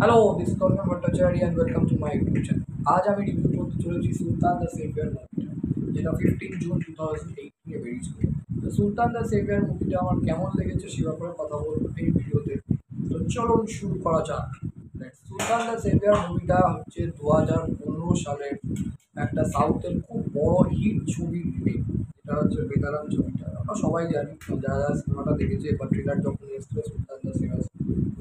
Hello, this is Tanmoy Bhattacharya and welcome to my YouTube channel. আজ আমি review করতে চলেছি সুলতান দ্য সেভিয়ার মুভিটা, যেটা 15 জুন 2018 বেরিয়েছিল। তো সুলতান দ্য সেভিয়ার মুভিটা আমার কেমন লেগেছে সে ব্যাপারে কথা বলবো এই ভিডিওতে। তো চলুন শুরু করা যাক। সুলতান দ্য সেভিয়ার মুভিটা হচ্ছে 2015 সালের একটা সাউথের খুব বড় হিট ছবির রিমেক। এটা হচ্ছে বেতারাম ছবিটা, আমরা সবাই জানি, যারা যারা সিনেমাটা দেখেছে বা ট্রেলার যখন এসেছিল সুলতান দ্য সেভিয়ার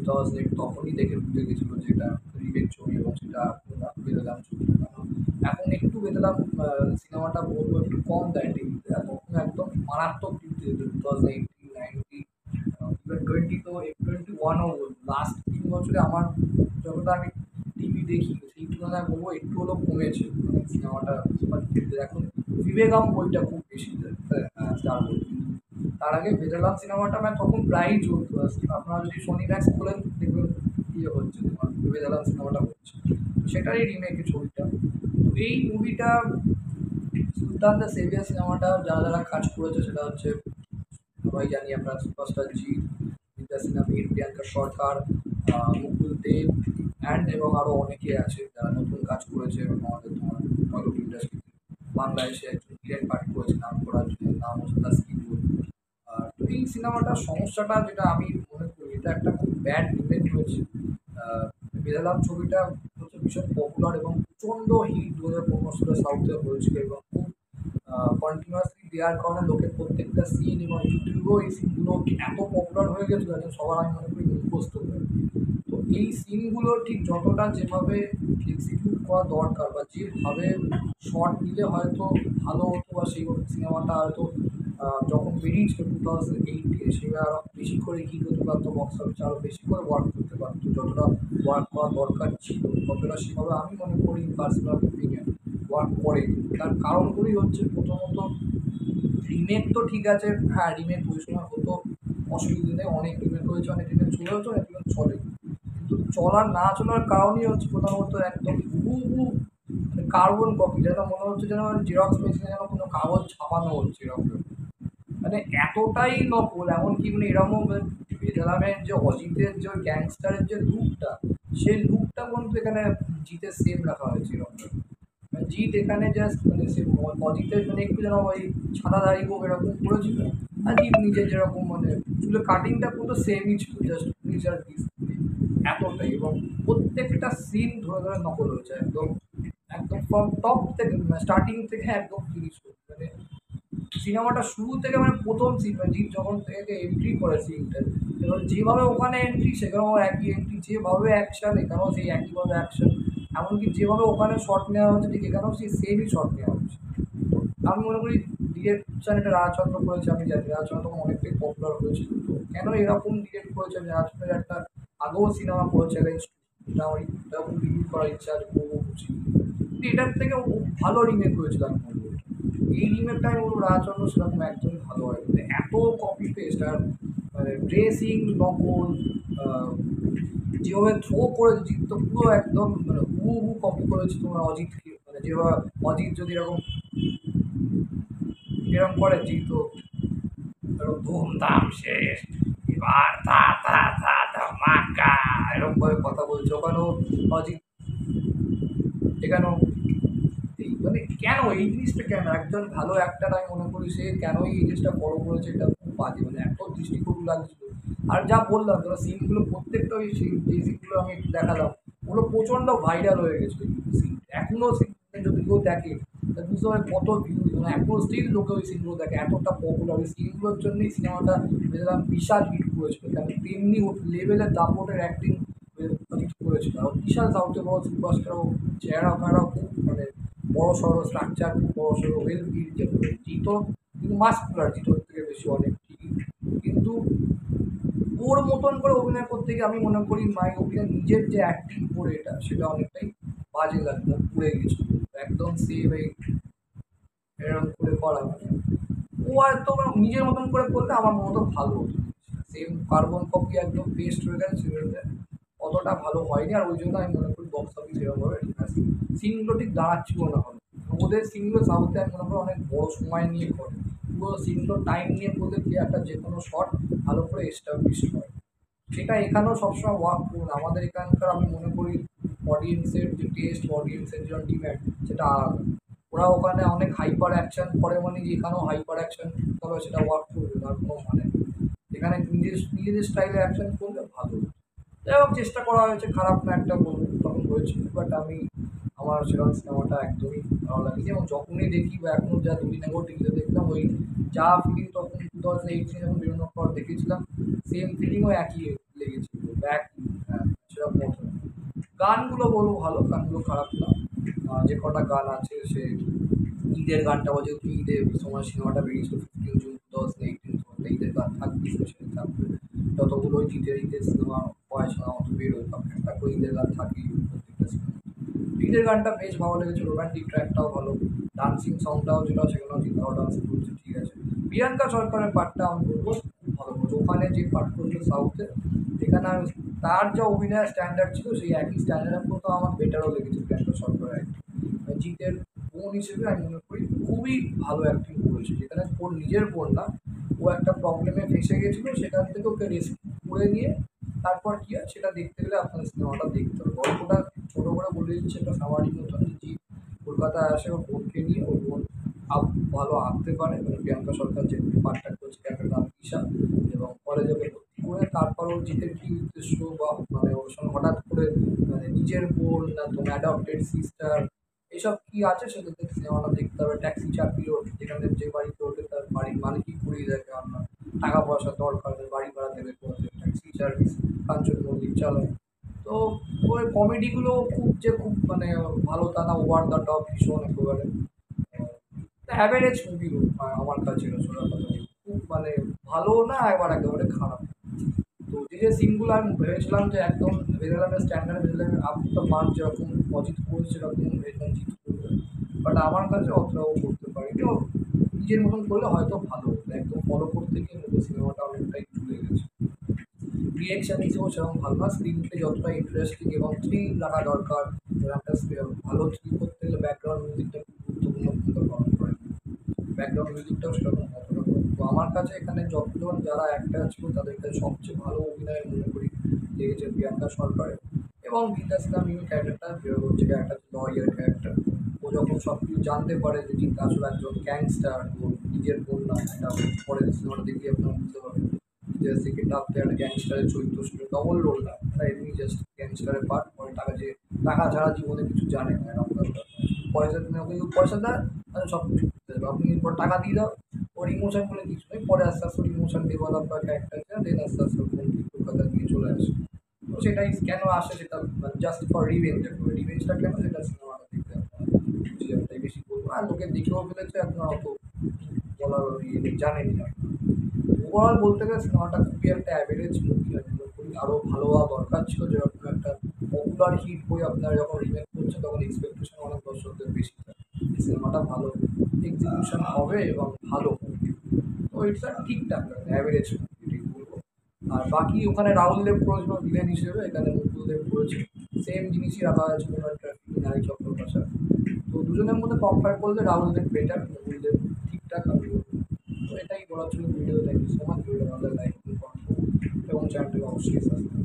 2008 তখনই দেখে বুঝে গেছিলো যে এটা রিমেক ছবি এবং সেটা বেতালাম ছবি। কারণ এখন একটু বেতালাম সিনেমাটা বলবো একটু কম দেয় টিভিতে, তখন একদম মারাত্মক টিভিতে যেত 2018, 19, ইভেন 20, তো 21ও বলবো। লাস্ট 3 বছরে আমার যতটা আমি টিভি দেখি সেই তুলনায় বলবো একটু হলেও কমেছে মানে সিনেমাটা। এখন বিবেগাম বইটা খুব বেশি স্টার বই। তার আগে বেদালাম সিনেমাটা মানে তখন প্রায়ই চলতো। আপনারা যদি সোনি ম্যাক্স খোলেন দেখবেন ইয়ে হচ্ছে তোমার বেদালাম সিনেমাটা হচ্ছে, সেটারই রিমেকের ছবিটা। তো এই মুভিটা সুলতান দ্য সেভিয়ার সিনেমাটা যারা যারা কাজ করেছে সেটা হচ্ছে সবাই জানি আমরা, সুপারস্টার জি, বিদ্যা সিনহা, মীর, প্রিয়াঙ্কা সরকার, মুকুল দেব এবং আরও অনেকে আছে যারা নতুন কাজ করেছে এবং আমাদের তোমার টলিউড ইন্ডাস্ট্রিতে। বাংলাদেশে একজন ভিলেন পাঠ করেছে নাম করার জন্য, নাম হচ্ছে তাসকিন। তো এই সিনেমাটার সমস্যাটা যেটা আমি মনে করি, এটা একটা খুব ব্যাড ডিবেট হয়েছে। বেদালাম ছবিটা হচ্ছে ভীষণ পপুলার এবং প্রচণ্ড হিট 2015 সালে সাউথে হয়েছিল এবং খুব কন্টিনিউয়াসলি দেওয়ার কারণে লোকের প্রত্যেকটা সিন এবং ইউটিউবেও এই সিনগুলো এত পপুলার হয়ে গেছিলো যে সবার আমি মনে করি মুখস্থ হয়ে। তো এই সিনগুলো ঠিক যতটা যেভাবে এক্সিকিউট করা দরকার বা যেভাবে শর্ট নিলে হয়তো ভালো হতো বা সেই সিনেমাটা হয়তো যখন বেরিয়েছিল 2008-এ সেটা আরও বেশি করে হিট হতে পারতো, বক্স অফিসে আরও বেশি করে ওয়ার্ক করতে পারতো, যতটা ওয়ার্ক করা দরকার ছিল ততটা সেভাবে আমি মনে করি পার্সোনাল ওপিনিয়ন ওয়ার্ক করে। তার কারণগুলি হচ্ছে প্রথমত রিমেক তো ঠিক আছে, হ্যাঁ রিমেক ওই সময় হতো, অসুবিধা নেই, অনেক রিমেক হয়েছে, অনেক রিমেক চলে হচ্ছে, অনেক রিমেক চলে। কিন্তু চলার না চলার কারণই হচ্ছে প্রথমত একদম হুবহু মানে কার্বন কপি, যেন মনে হচ্ছে যেন জেরক্স মেশিনে যেন কোনো কাগজ ছাপানো হচ্ছে এরকম। মানে এতটাই নকল, এমনকি মানে এরকম বেদারামের যে অজিতের যে গ্যাংস্টারের যে লুকটা, সেই লুকটা পর্যন্ত এখানে জিতের সেম রাখা হয়েছে এরকম। মানে জিৎ এখানে জাস্ট মানে সে অজিতের মানে একটু যেন ওই সাদা দাড়ি হোক এরকম করেছিল, আর জিৎ নিজের যেরকম মানে চুলের কাটিংটা পুরো সেমই ছিল, জাস্ট পিস আর পিস এতটাই। এবং প্রত্যেকটা সিন ধরে ধরে নকল হয়েছে একদম, একদম ফ্রম টপ থেকে স্টার্টিং থেকে একদম ফিনিশ মানে সিনেমাটা শুরু থেকে মানে প্রথম সিন মানে জিৎ যখন থেকে এন্ট্রি করে সিনটা, এবং যেভাবে ওখানে এন্ট্রি সেখানেও একই এন্ট্রি, যেভাবে অ্যাকশন এখানেও সেই একইভাবে অ্যাকশন, এমনকি যেভাবে ওখানে শট নেওয়া হচ্ছে ঠিক এখানেও সেই সেমই শট নেওয়া হচ্ছে। তো আমি মনে করি ডিরেকশন এটা রাজচন্দ্র করেছে, আমি জানি রাজচন্দ্র তখন অনেকটাই পপুলার হয়েছিল। তো কেন এরকম ডিরেক্ট করেছে, আমি রাজচন্দ্রের একটা আগেও সিনেমা করেছে এটা আমার এরকম রিভিউ করার ইচ্ছা আছে, করবো বুঝি। কিন্তু এটার থেকে ভালো রিমেক হয়েছিল আমি বলবো। এই রিমেকটা আমি বলবো রাজচন্দ্র সেরকম একদমই ভালো হয়, মানে এত কপি পেস্ট আর মানে ড্রেসিং নকল, আহ, যেভাবে থ্রো করে জিৎ তো পুরো একদম মানে হুবহু কপি করেছে তোমার অজিতকে, মানে যেভাবে অজিত যদি এরকম এরকম করে জিৎ তো এরকম ধুমধাম শেষ, এবার তা তা তা ধামাকা এরকম ভাবে কথা বলছে ওখানেও অজিত, এখানেও এই মানে কেন এই জিনিসটা, কেন একজন ভালো অ্যাক্টার আমি মনে করি সে কেন এই জিনিসটা ফলো করেছে, এটা খুব বাজে মানে এত দৃষ্টিকটু লাগছিল। আর যা বললাম ধরো সিনগুলো প্রত্যেকটা ওই যে সিনগুলো আমি একটু দেখালাম ওগুলো প্রচণ্ড ভাইরাল হয়ে গেছিলো সিন, এখনও সিন যদি কেউ দেখে তা বুঝতে পারে কত ভিউজ, মানে এখনও স্টিল লোকে ওই সিনগুলো দেখে, এতটা পপুলার ওই সিনগুলোর জন্যই সিনেমাটা দেখলাম বিশাল হিট করেছিল। কেন তেমনি লেভেলের দাপটের অ্যাক্টিং করেছিল, আর বিশাল সাউথে বড় সুপারস্টারও, চেহারা ফেহারাও খুব মানে বড় সড়ো স্ট্রাকচার, খুব বড় সড়ো ওয়েল বিল্ড যেতে পারে জিতো, কিন্তু মাস্কুলার জিতোর থেকে বেশি অনেক ঠিকই। কিন্তু ওর মতন করে অভিনয় করতে গিয়ে আমি মনে করি মাই ওপিনিয়ন নিজের যে অ্যাক্টিং করে এটা সেটা অনেকটাই বাজে লাগতো, পুড়ে গেছিল একদম সেম এই এরকম করে করা মানে ও হয়তো মানে নিজের মতন করে করলে আমার মতো ভালো হতো। সেম কার্বন কপি একদম পেস্ট হয়ে গেছে সেটা অতটা ভালো হয়নি, আর ওই জন্য আমি মনে করি বক্স অফিস এরকমভাবে সিনগুলো ঠিক দাঁড়াচ্ছিল না হবে। ওদের সিনগুলো সাউথে আমি মনে করি অনেক বড় সময় নিয়ে করে, পুরো সিনগুলো টাইম নিয়ে করলে কি একটা যে কোনো শট ভালো করে এস্টাবলিশ হয়। সেটা এখানেও সবসময় ওয়ার্ক করুন। আমাদের এখানকার আমি মনে করি অডিয়েন্সের যে টেস্ট, অডিয়েন্সের যে ডিম্যান্ড সেটা আলাদা। ওরা ওখানে অনেক হাইপার অ্যাকশন করে মানে যে এখানেও হাইপার অ্যাকশন তবে সেটা ওয়ার্ক করবে তার কোনো মানে নেই। এখানে নিজেদের স্টাইলে অ্যাকশন করলে ভালো। যাই হোক চেষ্টা করা হয়েছে, খারাপ না একটা বলবো তখন হয়েছিল, বাট আমার সেরকম সিনেমাটা একদমই ভালো লাগেনি। এবং যখনই দেখি বা এখনও যা দুদিন আগেও টিভিতে দেখলাম ওই যা ফিলিং তখন 2018 যখন বেরোনোর পর দেখেছিলাম সেম ফিলিংও একই লেগেছিল, ব্যাক হ্যাঁ সেরকম মতো। গানগুলো বলবো ভালো, গানগুলো খারাপ না। যে কটা গান আছে সে ঈদের গানটা যেহেতু ঈদের সময় সিনেমাটা বেরিয়েছিল 15 জুন 2018, ঈদের গান থাকবে, স্পেশালি থাকবে। যতগুলো ঈদের সিনেমা হয় সাধারণত বেরোয় তখন একটা করে ঈদের গান থাকেই প্রত্যেকটা সিনেমা। ঈদের গানটা বেশ ভালো লেগেছে, রোম্যান্টিক ট্র্যাকটাও ভালো, ডান্সিং সংটাও যেটা সেখানেও চিন্তাও ডান্স করছে, ঠিক আছে। প্রিয়াঙ্কা সরকারের পার্টটা আমি বলবো খুব ভালো করছে, ওখানে যে পার্ট করছে সাউথে এখানে তার যা অভিনয়ের স্ট্যান্ডার্ড ছিল সেই একই স্ট্যান্ডার্ডের মতো আমার বেটারও লেগেছে প্রিয়াঙ্কা সরকারের। জিতের বোন হিসেবে আমি মনে করি খুবই ভালো অ্যাক্টিং করেছে, যেখানে ওর নিজের বোন না, ও একটা প্রবলেমে ফেসে গেছিলো সেখান থেকে ওকে রেস্কিউ করে নিয়ে তারপর কী হয় সেটা দেখতে গেলে আপনার সিনেমাটা দেখতে হবে। গল্পটা ছোটো করে বলে দিচ্ছে একটা সামাজিক মতন যে জিৎ কলকাতায় আসে ওর বোনকে নিয়ে, ওর বোন ভালো আঁকতে পারে, মানে প্রিয়াঙ্কা সরকার যে পার্টটা করছে ক্যারেক্টার নাম ঈশা, এবং কলেজে ভর্তি করে তারপর ওর জিতের কী উদ্দেশ্য বা মানে ওর সঙ্গে হঠাৎ করে মানে নিজের বোন না তোমার অ্যাডপ্টেড সিস্টার এসব কী আছে সেটা দেখে সিনেমাটা দেখতে হবে। ট্যাক্সি চাকরি ওর, যেখানে যে বাড়িতে ওঠে তার বাড়ির মালিকই করিয়ে দেখে আপনার টাকা পয়সা দরকার, বাড়ি ভাড়া দেবে কোথাতে, ট্যাক্সি সার্ভিস কাঞ্চন মল্লিক চালায়। তো ওই কমেডিগুলো খুব মানে ভালো তা না, ওভার দ্য টপ ভীষণ একেবারে অ্যাভারেজ মুভি আমার কাছে এটা শোনার কথা বলি। খুব মানে ভালো না একবার একেবারে খারাপ। তো যে সিনগুলো আমি ভেবেছিলাম যে একদম ভেবেছিলাম স্ট্যান্ডার্ড, ভেবেছিলাম আপ দ্য মার্ক যেরকম অজিত করছে সেরকম ভেবেছিলাম জিত করবে, বাট আমার কাছে অতটাও করতে পারিনি। ও নিজের মতন করলে হয়তো ভালো হতো, একদম ফলো করতে গিয়ে সিনেমাটা অনেকটাই চলে গেছে। রিয়েকশন হিসেবেও সেরকম ভালো না, স্ক্রিনপ্লে যতটা ইন্টারেস্টিং এবং থ্রিল লাগা দরকার, একটা ভালো থ্রিল করতে গেলে ব্যাকগ্রাউন্ড মিউজিকটা খুব গুরুত্বপূর্ণ ভূমিকা পালন করে। ব্যাকগ্রাউন্ড মিউজিকটাও সেরকম অতটা ভালো। তো আমার কাছে এখানে যতজন যারা অ্যাক্টার ছিল তাদের কাছে সবচেয়ে ভালো অভিনয় মনে করি লেগেছে প্রিয়াঙ্কা সরকারের। এবং গীতা সিনহা ক্যারেক্টারটা হচ্ছে একটা লয়ার ক্যারেক্টার, ও যখন সব কিছু জানতে পারে যে জিৎ আসলে একজন গ্যাংস্টার, ও নিজের কন্যা, এটা পরে সিনেমাটা দেখে আপনারা বুঝতে পারবেন যে সেকেন্ড হাফতে একটা গ্যাংস্টারের চরিত্র ছিল, ডবল রোল না, এটা এমনি জাস্ট গ্যাংস্টারের পার্ট। পরে টাকা ছাড়া জীবনে কিছু জানে না, এরকম ব্যাপার। পয়সা তুমি ওকে পয়সা দেয় তাহলে সব কিছু করতে দেবে, আপনি এরপর টাকা দিয়ে দাও, ওর ইমোশন বলে কিছু নেই। পরে আস্তে আস্তে ওর ইমোশন ডেভেলপ হয় ক্যারেক্টারটা, দেন আস্তে আস্তে ওর কলকাতা নিয়ে চলে আসে। তো সেটাই কেন আসে সেটা জাস্ট ফর রিভেঞ্জ, রিভেঞ্জটা কেন সেটা সিনেমাটা দেখতে আপনার বুঝে বেশি বলবো। আর লোকে দেখেও ফেলেছে, আপনার অত বলার ইয়ে নেই, জানেনই আপনি। ওভারঅল বলতে গেলে সিনেমাটা খুবই একটা অ্যাভারেজ মুভি, আমি মনে করি আরও ভালো হওয়া দরকার ছিল। যেরকম একটা পপুলার হিট বই আপনার যখন রিমেক করছে তখন এক্সপেকটেশন অনেক দর্শকদের বেশি থাকে, সিনেমাটা ভালো এক্সিকিউশন হবে এবং ভালো হবে। তো ইটস ঠিকঠাক অ্যাভারেজ এটাই বলবো। আর বাকি ওখানে রাহুল দেব করেছিল ভিলেন হিসেবে, এখানে মুকুল দেব করেছে, সেম জিনিসই রাখা হয়েছে কোনো একটা নারী চক্র ভাষা। তো দুজনের মধ্যে কম্পেয়ার করলে রাহুল দেব বেটার, মুকুল দেব ঠিকঠাক আমি বলবো। তো এটাই বলার জন্য video, thank you so much. ভিডিওটা ভালো লাইক এবং চ্যানেলটাকে অবশ্যই সাবস্ক্রাইব